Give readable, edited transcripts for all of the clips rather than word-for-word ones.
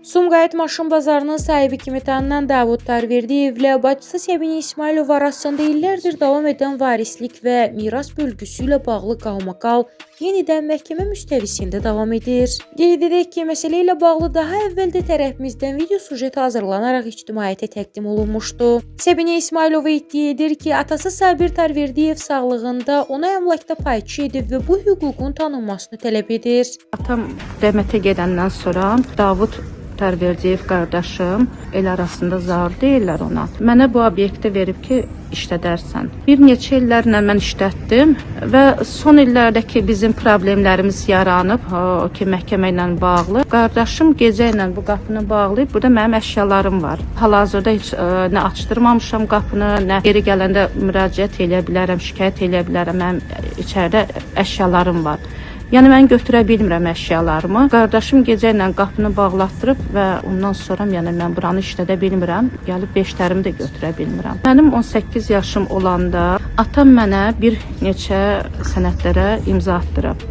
Sumqayıt maşın bazarının sahibi kimi tanınan Davud Tarverdiyev ilə bacısı Səbinə İsmailov arasında illərdir davam edən varislik və miras bölgüsü ilə bağlı qalmaqal yenidən məhkəmə müstəvisində davam edir. Qeyd edək ki, məsələ ilə bağlı daha əvvəl də tərəfimizdən video sujeti hazırlanaraq ictimaiyyətə təqdim olunmuşdu. Səbinə İsmailova iddia edir ki, atası Sabir Tarverdiyev sağlığında ona əmlakda payçı edib və bu hüququn tanınmasını tələb edir. Atam rəhmətə gedəndən sonra Davud Tarverdiyev qardaşım, el arasında zar deyirlər ona. Mənə bu obyekti verib ki, işlədərsən. Bir neçə illərlə mən işlətdim və son illərdəki bizim problemlərimiz yaranıb, ki, məhkəmə ilə bağlı. Qardaşım gecə ilə bu qapını bağlayıb, burada mənim əşyalarım var. Hal-hazırda heç nə açdırmamışam qapını, nə geri gələndə müraciət eləyə bilərəm, şikayət eləyə bilərəm. Mənim içəridə əşyalarım var. Yəni mən götürə bilmirəm əşyalarımı. Qardaşım gecə ilə qapını bağlatdırıb və ondan sonra mən buranı işlədə bilmirəm. Gəlib beşlərimi də götürə bilmirəm. Mənim 18 yaşım olanda atam mənə bir neçə sənədlərə imza atdırıb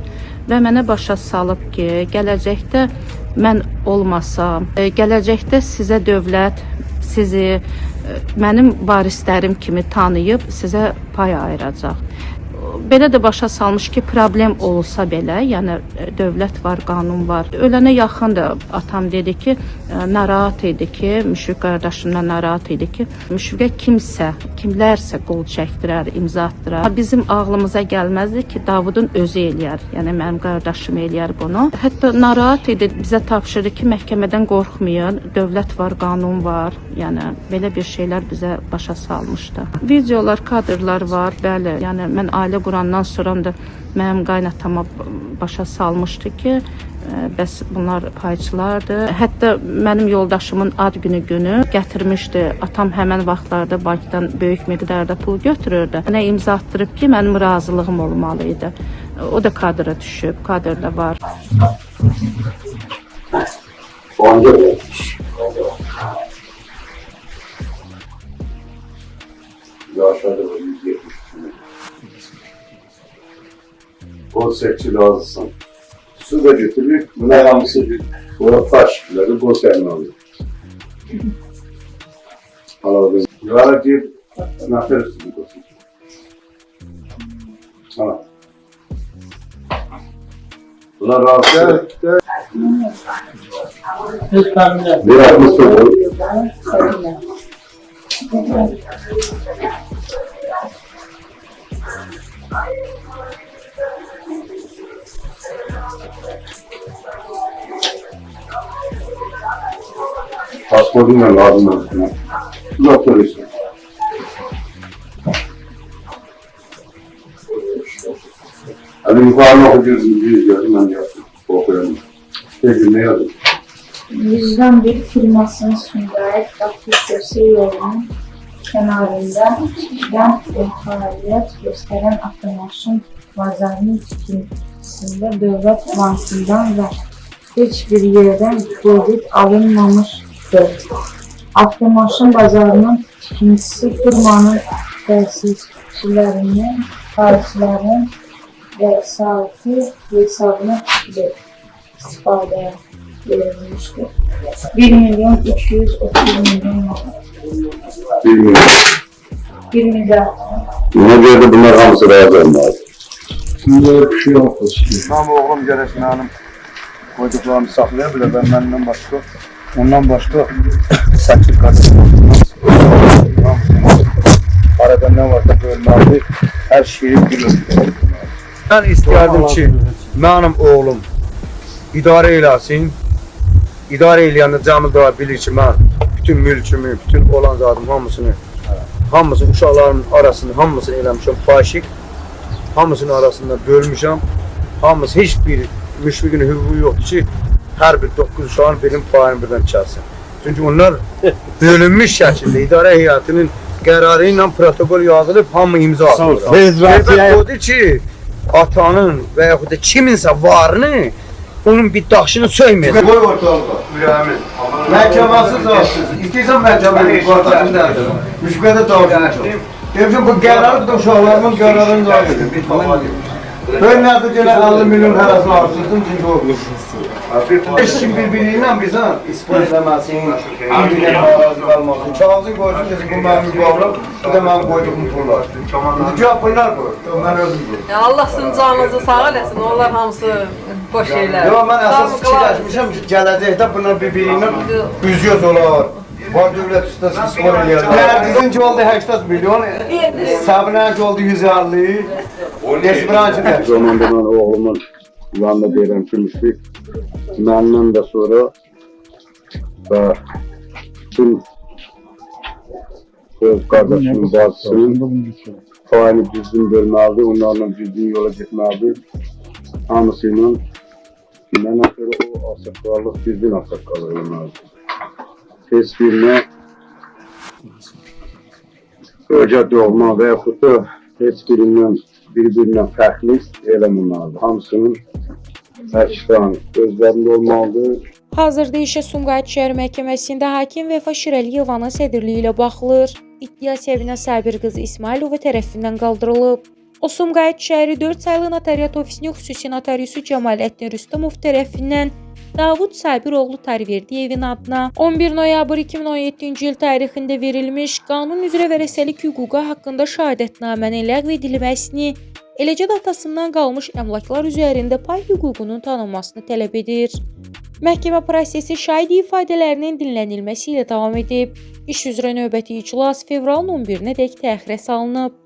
və mənə başa salıb ki, gələcəkdə mən olmasam, gələcəkdə sizə dövlət sizi mənim varislərim kimi tanıyıb sizə pay ayıracaq. Belə də başa salmış ki, problem olsa belə, yəni dövlət var, qanun var. Ölənə yaxın da atam dedi ki, narahat idi ki, Müşfiq qardaşımdan narahat idi ki, Müşfiqə kimlərsə qol çəkdirər, imza atdırar. Bizim ağlımıza gəlməzdi ki, Davudun özü eləyər, yəni mənim qardaşım eləyər bunu. Hətta narahat idi, bizə tapşırdı ki, məhkəmədən qorxmayın, dövlət var, qanun var. Yəni belə bir şeylər bizə başa salmışdı. Videolar, kadrlar var, bəli. Yəni mən ailə qurandan sonra da mənim qaynatama başa salmışdı ki, bəs bunlar payçılardır. Hətta mənim yoldaşımın ad günü gətirmişdi. Atam həmən vaxtlarda bankdan böyük miqdarda pul götürürdü. Nə imza attırıb ki, mənim razılığım olmalı idi. O da kadra düşüb, kadrda var. Bol sekçi lazımsın. Su da götürüp bunlar hamısı bol taşları bol senin alıyor. Anladın. Yara deyip nakler üstünü koysun. Sana. Bunlar rahatsız. Bir adım söylüyor. Pasportunla lazım olsun. Doktor işte. Hadi yukarıda okuyorsun, bir yazım ben yaptım. Okuyalım. Peki ne yazdım? Vicdan bir firmasının Sumqayıt Bakırköy yolunun kenarında işlem ve faaliyet gösteren avtomaşın bazarının tikintisinde Dövlət Bankından ve hiçbir yerden kredit alınmamıştır. Avtomaşın bazarının tikintisi firmanın təsisçilərinin, tariflərin ve saati hesabına istifadeye verilmiştir. 1.230.000.000 Bilmiyorum. 1 milyar. Buna göre bunlar hamısı razı olmaz. Şimdi bir şey yok. Tam oğlum gelişini hanım koyduklarını saklayabilir. Ben benden başka, ondan başka 8 kardeşim var. Arada ne varsa bölmeli, her şeyi bilir. Ben istiyardım ki, benim oğlum idare eylesin. İdare eyleyende Cəmil da bilir ki, ben bütün mülkümü, bütün olan zadım hamısını uşaqlarımın arasını, hamısını eləmişəm faşik. Hamısının arasında bölmüşəm. Hamısı heç bir Müşfiqin hüququ yoxdur ki, hər bir 9 uşağın benim payını birdən çalsın. Çünki onlar bölünmüş şəkildə idarə heyətinin qərarı ilə protokol yazılıb, hamı imza atılır. Söhbət odur ki, atanın və yaxud da kiminsə varını, onun bir daşını söyməyəcək. Koy ortalığa. Müramin. Məhkəməsi zarsız. İstəyirsən məhkəmənin ortasını dərdir. Müşfiqə də dağıdın çox. Demişim, bu qərarı da uşaqlarımın qərarını dağıdın. Ben nerede gene 50 milyon parasını artırdım çünkü o Beş kim birbiriyle bizə ispat edəməsin, bir-birinə narazı qalmasın. Kağızı qoysun, desin, bu mənim müqavilim, bu da mənim qoyduğum pullar. Cavab pullar qoy, mən özüm qoyum. Ya Allah sizin canınızı sağ eləsin, onlar hamısı boş şeylər. Yox, mən əsas fikirləşmişəm ki, gələcəkdə bunlar bir-birinə üz-göz olar. Var dövlət üstəsi ispat eləyər. Bizim ki oldu 80 milyon, Səbinən ki oldu 150, Nesbiran ki də. Zamanda mən oğlumun yanında deyirəm ki, Müşfiq, məndən də sonra və tüm öz qardaşımın bacısının payını düzgün bölməlidir, onlarla düzgün yola getməlidir. Hamısıyla mənə görə o asıqlarlıq düzgün asıqlarlıq olmalıdır. Heç birinə öcə doğma və yaxud da heç birindən bir-birindən fərqli eləməməlidir. Hamısının əşqan özlərində olmalıdır. Hazırda işə Sumqayıt şəhər məhkəməsində hakim Vəfa Şirəliyevanın sədrliyi ilə baxılır. İddia Səbinə Sabir qızı İsmailova tərəfindən qaldırılıb. O Sumqayıt şəhəri 4 saylı notariat ofisinin xüsusi notariusu Cəmaləddin Rüstəmov tərəfindən Davud Sabir oğlu Tarverdiyevin adına 11 noyabr 2017-ci il tarixində verilmiş qanun üzrə vərəsəlik hüququ haqqında şəhadətnamənin ləğv edilməsini, eləcə də atasından qalmış əmlaklar üzərində pay hüququnun tanınmasını tələb edir. Məhkəmə prosesi şahid ifadələrinin dinlənilməsi ilə davam edib. İş üzrə növbəti iclas fevralın 11-nədək təxirə salınıb.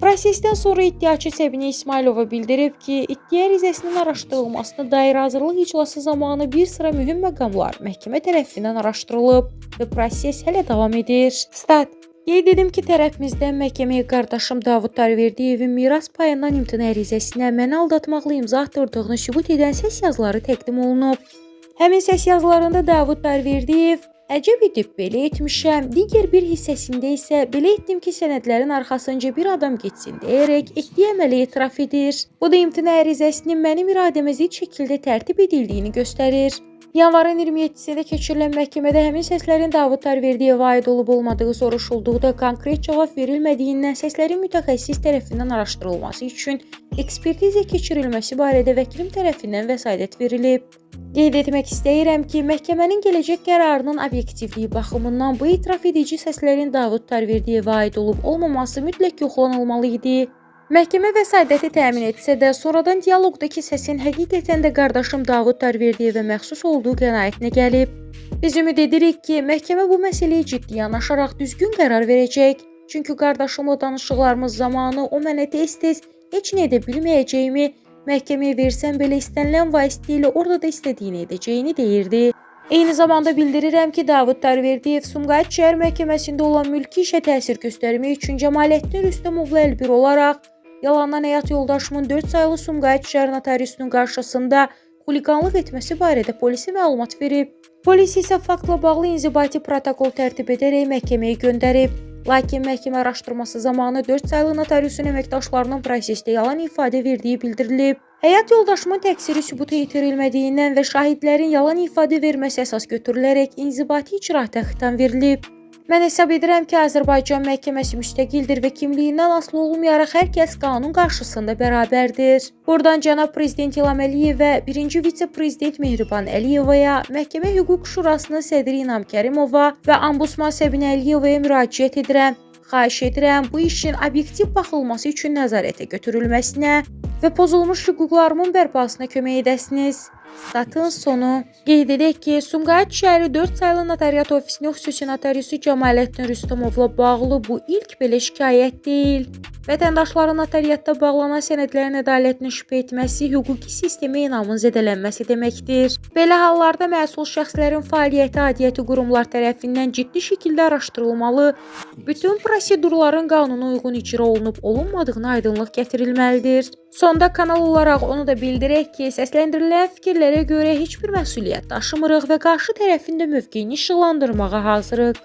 Prosesdən sonra iddiaçı Səbinə İsmailova bildirib ki, iddia ərizəsinin araşdırılmasına dair hazırlıq iclası zamanı bir sıra mühüm məqamlar məhkəmə tərəfindən araşdırılıb və proses hələ davam edir. Stat. Qeyd edim ki, tərəfimizdən məhkəməyə qardaşım Davud Tarverdiyevin miras payından imtina ərizəsinə məni aldatmaqla imza atdırdığını sübut edən səs yazıları təqdim olunub. Həmin səs yazılarında Davud Tarverdiyev "Əcəb edib belə etmişəm", digər bir hissəsində isə "Belə etdim ki, sənədlərin arxasınca bir adam getsin" deyərək etdiyi əməli etiraf edir. Bu da imtina ərizəsinin mənim iradəmə zidd şəkildə tərtib edildiyini göstərir. Yanvarın 27-sində keçirilən məhkəmədə həmin səslərin Davud Tarverdiyevə aid olub-olmadığı soruşulduqda konkret cavab verilmədiyindən səslərin mütəxəssis tərəfindən araşdırılması üçün ekspertiza keçirilməsi barədə vəkilim tərəfindən vəsait verilib. Qeyd etmək istəyirəm ki, məhkəmənin gələcək qərarının obyektivliyi baxımından bu etiraf edici səslərin Davud Tarverdiyevə aid olub-olmaması mütləq yoxlanılmalı idi. Məhkəmə vəsaiti təmin etsə də, sonradan dialoqdakı səsin həqiqətən də qardaşım Davud Tarverdiyevə məxsus olduğu qənaətinə gəlib. Biz ümid edirik ki, məhkəmə bu məsələyə ciddi yanaşaraq düzgün qərar verəcək. Çünki qardaşımla danışıqlarımız zamanı o mənə tez-tez heç nə edə bilməyəcəyimi, məhkəməyə versəm belə istənilən vasitə ilə orada da istədiyini edəcəyini deyirdi. Eyni zamanda bildirirəm ki, Davud Tarverdiyev Sumqayıt şəhər məhkəməsində olan mülki işə təsir göstərmək üçün Cəmaləddin Rüstəmovla əlbir olaraq yalandan həyat yoldaşımın 4 saylı Sumqayıt şəhər notariusunun qarşısında xuliqanlıq etməsi barədə polisə məlumat verib. Polis isə faktla bağlı inzibati protokol tərtib edərək məhkəməyə göndərib. Lakin məhkəmə araşdırması zamanı 4 saylı notariusun əməkdaşlarının prosesdə yalan ifadə verdiyi bildirilib. Həyat yoldaşımın təqsiri sübuta yetirilmədiyindən və şahidlərin yalan ifadə verməsi əsas götürülərək inzibati icraata xitam verilib. Mən hesab edirəm ki, Azərbaycan məhkəməsi müstəqildir və kimliyindən asılı olmayaraq hər kəs qanun qarşısında bərabərdir. Buradan cənab Prezident İlham Əliyev və 1-ci vitse-prezident Mehriban Əliyevaya, Məhkəmə Hüquq Şurasının sədri İnam Kərimova və Ombudsman Səbinə Əliyevaya müraciət edirəm. Xahiş edirəm, bu işin obyektiv baxılması üçün nəzarətə götürülməsinə və pozulmuş hüquqlarımın bərpasına kömək edəsiniz. Statın sonu. Qeyd edək ki, Sumqayıt şəhəri 4 saylı notariat ofisinin xüsusi notariusu Cəmaləddin Rüstəmovla bağlı bu ilk belə şikayət deyil. Vətəndaşların notariatda bağlanan sənədlərin ədalətini şübhə etməsi hüquqi sistemə inamın zədələnməsi deməkdir. Belə hallarda məsul şəxslərin fəaliyyəti aidiyyəti qurumlar tərəfindən ciddi şəkildə araşdırılmalı, bütün prosedurların qanuna uyğun icra olunub-olunmadığına aydınlıq gətirilməlidir. Sonda kanal olaraq onu da bildirək ki, səsləndirilən fikirlərə görə heç bir məsuliyyət daşımırıq və qarşı tərəfin də mövqeyini işıqlandırmağa hazırıq.